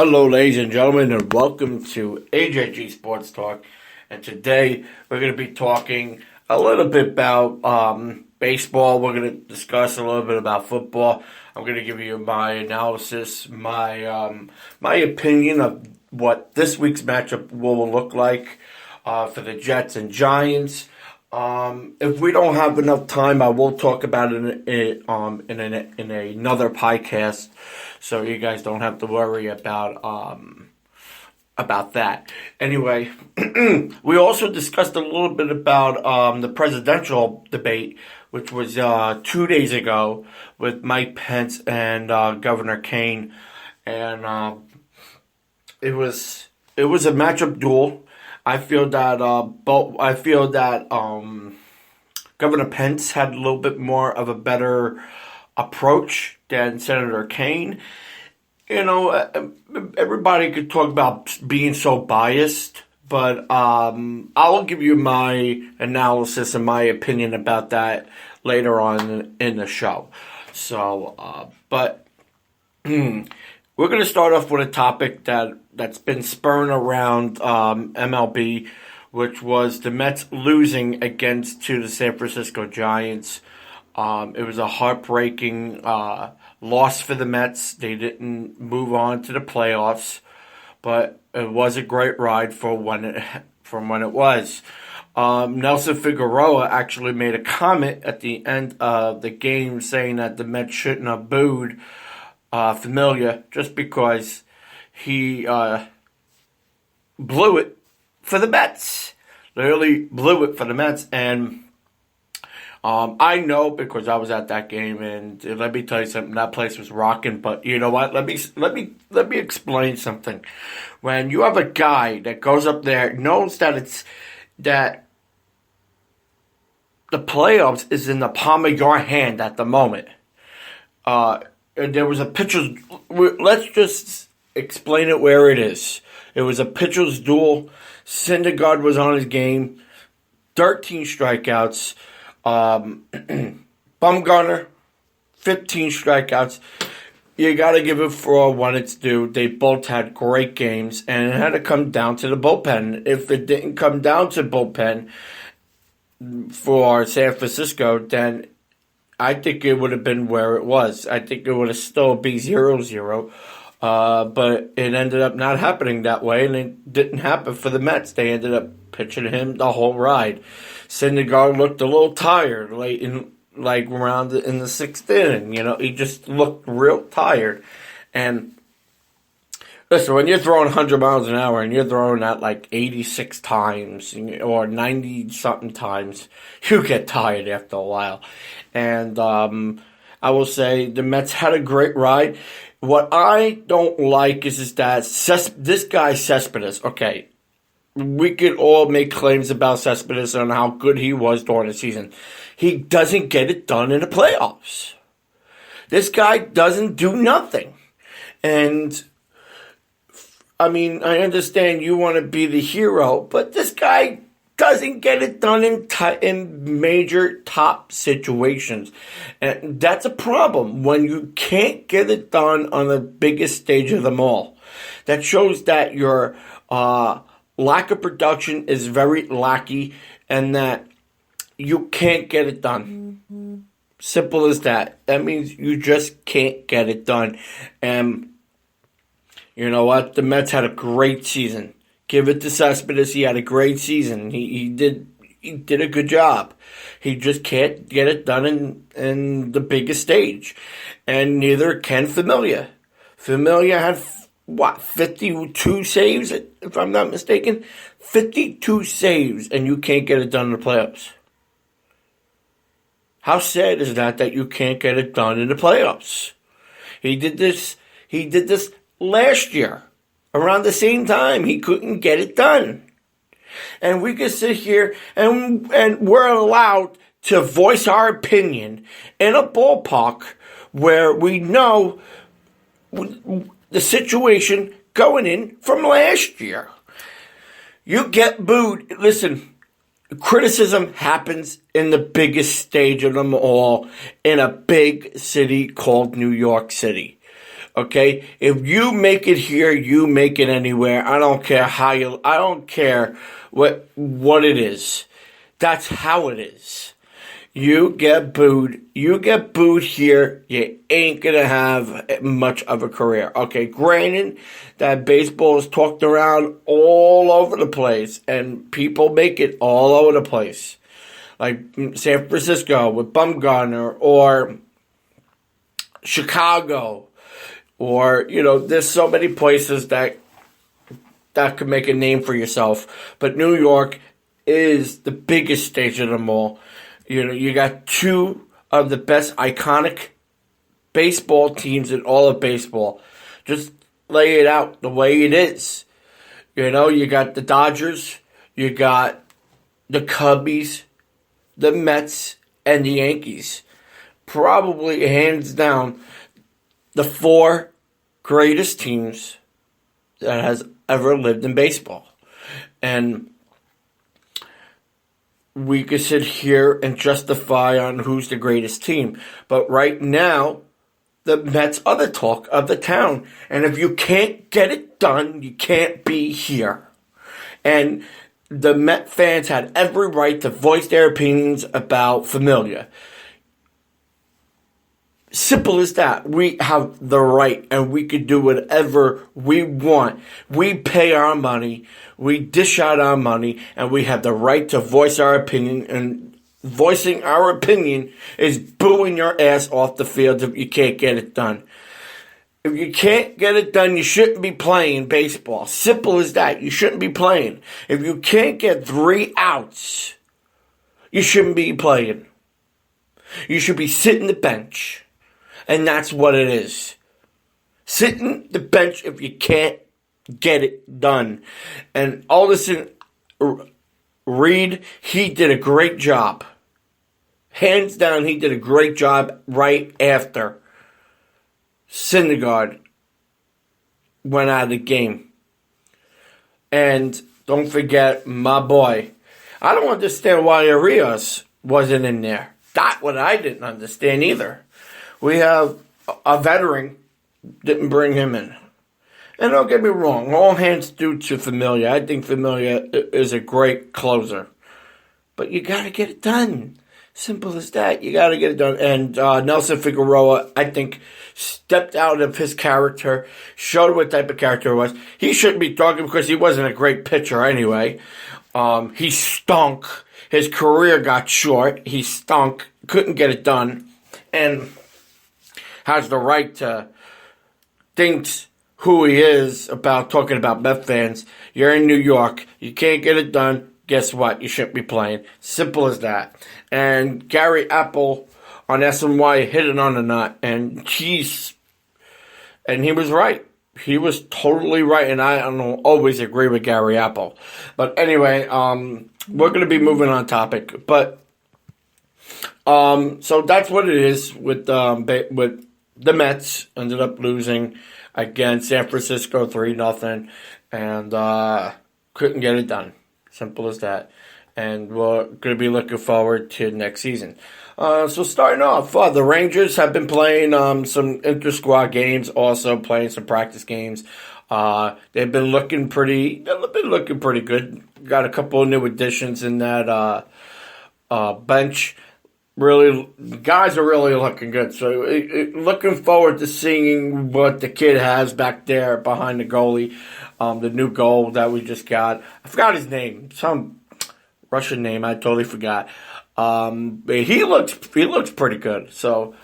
Hello, ladies and gentlemen, and welcome to AJG Sports Talk. And today we're going to be talking a little bit about baseball. We're going to discuss a little bit about football. I'm going to give you my analysis, my opinion of what this week's matchup will look like for the Jets and Giants. If we don't have enough time, I will talk about it in another podcast, so you guys don't have to worry about that. Anyway, we also discussed a little bit about the presidential debate, which was 2 days ago with Mike Pence and Governor Kane, and it was a matchup duel. I feel that Governor Pence had a little bit more of a better approach than Senator Kane. You know, everybody could talk about being so biased, but I'll give you my analysis and my opinion about that later on in the show. So, but we're going to start off with a topic that's been spurring around MLB, which was the Mets losing to the San Francisco Giants. It was a heartbreaking loss for the Mets. They didn't move on to the playoffs, but it was a great ride from when it was. Nelson Figueroa actually made a comment at the end of the game saying that the Mets shouldn't have booed Familia just because he blew it for the Mets. Literally blew it for the Mets. And I know because I was at that game, and let me tell you something, that place was rocking. But you know what? Let me explain something. When you have a guy that goes up there, knows that that the playoffs is in the palm of your hand at the moment. And there was a pitcher's. Let's just explain it where it is. It was a pitcher's duel. Syndergaard was on his game. 13 strikeouts. Bumgarner, 15 strikeouts. You got to give it for when it's due. They both had great games, and it had to come down to the bullpen. If it didn't come down to bullpen for San Francisco, then I think it would have been where it was. I think it would have still be 0-0. But it ended up not happening that way, and it didn't happen for the Mets. They ended up pitching him the whole ride. Syndergaard looked a little tired late around in the sixth inning. You know, he just looked real tired. And listen, when you're throwing 100 miles an hour and you're throwing that like 86 times or 90-something times, you get tired after a while. And I will say the Mets had a great ride. What I don't like is that this guy Cespedes, okay, we could all make claims about Cespedes and how good he was during the season. He doesn't get it done in the playoffs. This guy doesn't do nothing. And I mean, I understand you want to be the hero, but this guy doesn't get it done in major top situations. And that's a problem when you can't get it done on the biggest stage of them all. That shows that your lack of production is very lackey and that you can't get it done. Mm-hmm. Simple as that. That means you just can't get it done. And you know what? The Mets had a great season. Give it to Cespedes. He had a great season. He did a good job. He just can't get it done in the biggest stage. And neither can Familia. Familia had, 52 saves, if I'm not mistaken? 52 saves, and you can't get it done in the playoffs. How sad is that you can't get it done in the playoffs? He did this last year. Around the same time, he couldn't get it done. And we can sit here and we're allowed to voice our opinion in a ballpark where we know the situation going in from last year. You get booed. Listen, criticism happens in the biggest stage of them all in a big city called New York City. Okay? If you make it here, you make it anywhere. I don't care I don't care what it is. That's how it is. You get booed. You get booed here, you ain't gonna have much of a career. Okay, granted that baseball is talked around all over the place, and people make it all over the place. Like San Francisco with Bumgarner, or Chicago, or, there's so many places that could make a name for yourself. But New York is the biggest stage of them all. You got two of the best iconic baseball teams in all of baseball. Just lay it out the way it is. You got the Dodgers, you got the Cubbies, the Mets, and the Yankees. Probably, hands down, the four greatest teams that has ever lived in baseball. And we could sit here and justify on who's the greatest team. But right now, the Mets are the talk of the town. And if you can't get it done, you can't be here. And the Met fans had every right to voice their opinions about Familia. Simple as that. We have the right, and we could do whatever we want. We pay our money, we dish out our money, and we have the right to voice our opinion. And voicing our opinion is booing your ass off the field if you can't get it done. If you can't get it done, you shouldn't be playing baseball. Simple as that. You shouldn't be playing. If you can't get 3 outs, you shouldn't be playing. You should be sitting the bench. And that's what it is. Sitting the bench if you can't get it done. And Alderson Reed, he did a great job. Hands down, he did a great job right after Syndergaard went out of the game. And don't forget my boy. I don't understand why Arias wasn't in there. That's what I didn't understand either. We have a veteran, didn't bring him in. And don't get me wrong, all hands due to Familia. I think Familia is a great closer. But you got to get it done. Simple as that. You got to get it done. And Nelson Figueroa, I think, stepped out of his character, showed what type of character it was. He shouldn't be talking because he wasn't a great pitcher anyway. He stunk. His career got short. He stunk. Couldn't get it done. And has the right to think who he is about talking about Met fans. You're in New York. You can't get it done. Guess what? You shouldn't be playing. Simple as that. And Gary Apple on SNY hit it on the nut. And he was right. He was totally right. And I don't always agree with Gary Apple. But anyway, we're going to be moving on topic. But so that's what it is with the Mets. Ended up losing against San Francisco 3-0, and couldn't get it done. Simple as that. And we're going to be looking forward to next season. So starting off, the Rangers have been playing some inter-squad games, also playing some practice games. They've been looking pretty good. Got a couple of new additions in that bench. Really, guys are really looking good. So, looking forward to seeing what the kid has back there behind the goalie. The new goal that we just got. I forgot his name. Some Russian name. I totally forgot. But he looks pretty good. So,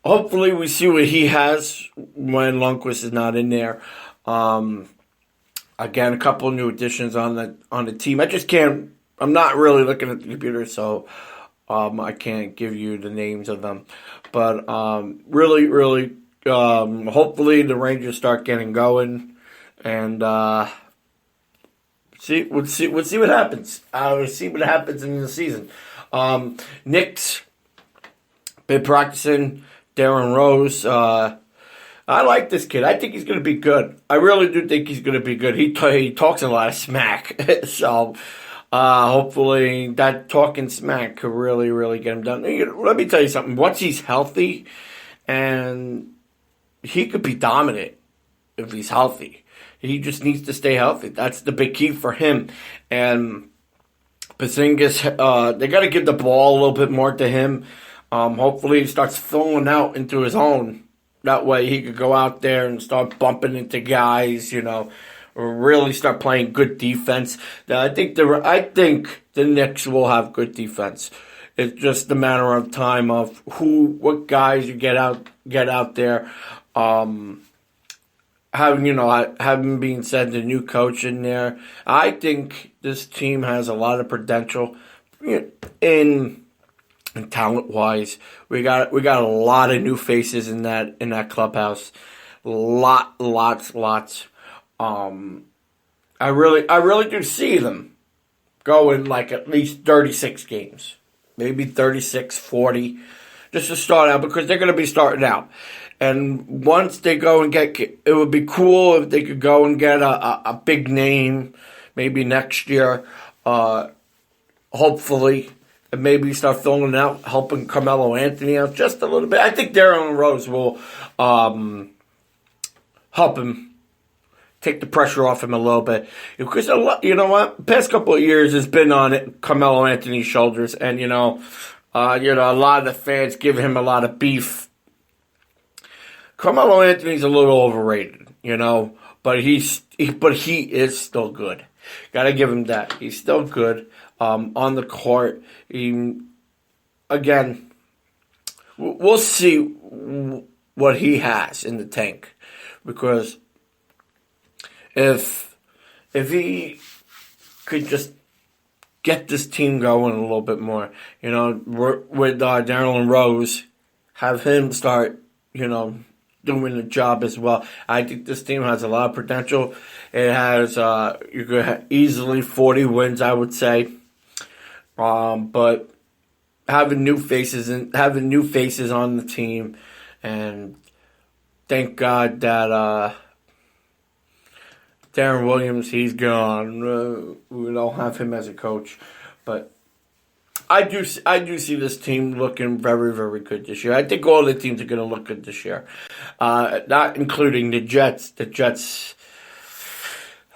hopefully we see what he has when Lundqvist is not in there. Again, a couple of new additions on the team. I'm not really looking at the computer, so I can't give you the names of them. But really, hopefully the Rangers start getting going, and we'll see what happens. We'll see what happens in the season. Nick's been practicing. Darren Rose. I like this kid. I think he's going to be good. I really do think he's going to be good. He talks a lot of smack, so. Hopefully that talking smack could really, really get him done. Let me tell you something. Once he's healthy and he could be dominant if he's healthy. He just needs to stay healthy. That's the big key for him. And Porzingis, they got to give the ball a little bit more to him. Hopefully he starts filling out into his own. That way he could go out there and start bumping into guys, really start playing good defense. I think the Knicks will have good defense. It's just a matter of time of what guys you get out there. Having been said, the new coach in there, I think this team has a lot of potential in talent-wise. We got a lot of new faces in that clubhouse. Lots. I really do see them going like at least 36 games, maybe 36, 40, just to start out, because they're going to be starting out. And once they go and it would be cool if they could go and get a big name, maybe next year, hopefully, and maybe start filling out, helping Carmelo Anthony out just a little bit. I think Darren Rose will help him, take the pressure off him a little bit. Because, the past couple of years has been on Carmelo Anthony's shoulders. And, a lot of the fans give him a lot of beef. Carmelo Anthony's a little overrated, but he is still good. Gotta give him that. He's still good on the court. Again, we'll see what he has in the tank, because if he could just get this team going a little bit more, with Darren Rose, have him start, doing the job as well. I think this team has a lot of potential. It has, you could have easily 40 wins, I would say. But having new faces on the team, and thank God that Darren Williams, he's gone. We don't have him as a coach, but I do see this team looking very, very good this year. I think all the teams are going to look good this year, not including the Jets. The Jets,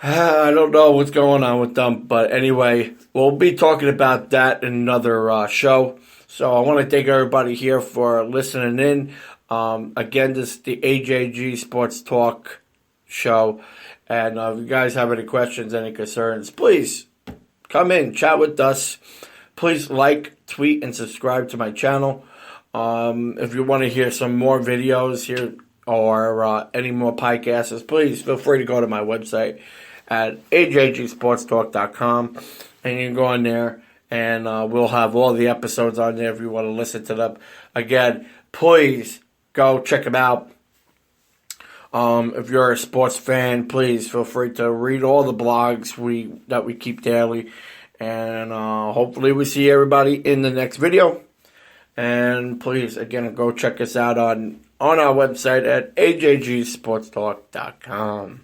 I don't know what's going on with them, but anyway, we'll be talking about that in another show. So I want to thank everybody here for listening in. Again, this is the AJG Sports Talk show, and if you guys have any questions, any concerns, please come in, chat with us. Please like, tweet, and subscribe to my channel. If you want to hear some more videos here or any more podcasts, please feel free to go to my website at ajgsportstalk.com, and you can go on there, and we'll have all the episodes on there if you want to listen to them. Again, please go check them out. If you're a sports fan, please feel free to read all the blogs that we keep daily. And hopefully we see everybody in the next video. And please, again, go check us out on our website at ajgsportstalk.com.